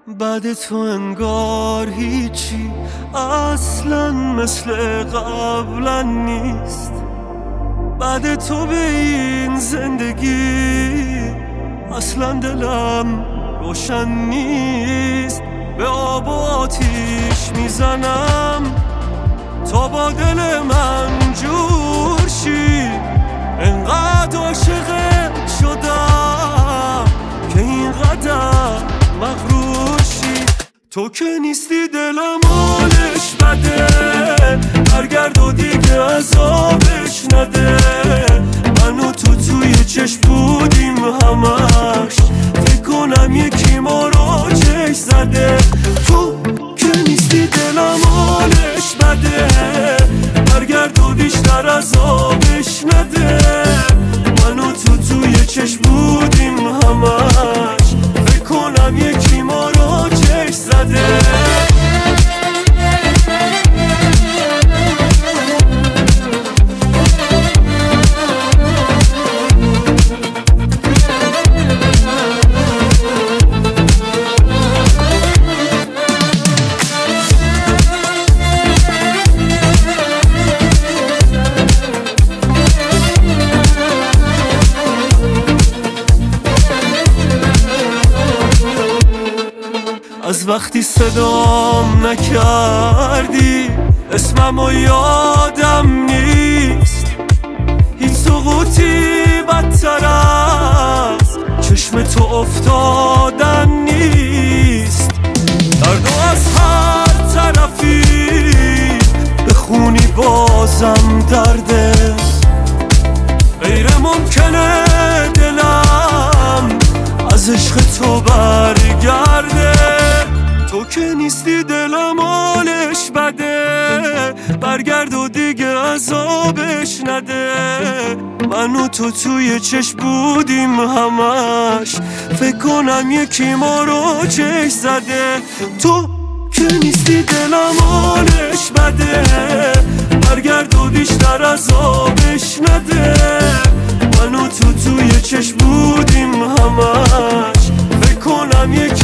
بعد تو انگار هیچی اصلا مثل قبلا نیست. بعد تو به این زندگی اصلا دلم روشن نیست. به آب و آتیش میزنم تا با دل من جور شی. انقدر عاشقت شدم که اینقدر مغرور شی. تو که نیستی دلم حالش بده، برگرد و دیگه عذابش نده. من و تو توی چشم بودیم همش، فکر کنم یکی ما رو چشم زده. تو که نیستی دلم حالش بده، برگرد و بیشتر عذابش نده. من و تو توی چشم بودیم همش، فکر کنم یکی ما رو چشم زده. از وقتی صدام نکردی اسممو یادم نیست. هیچ سقوطی بدتر از چشم تو افتادن نیست. دردو از هر طرفی بخونی بازم درده. غیر ممکنه دلم از عشق تو برگرده. تو که نیستی دلم حالش بده، برگرد و دیگه عذابش نده. من و تو توی چشم بودیم همش، فکر کنم یکی ما رو چشم زده. تو که نیستی دلم حالش بده، برگرد و بیشتر عذابش نده. من و تو توی چشم بودیم همش، فکر کنم یکی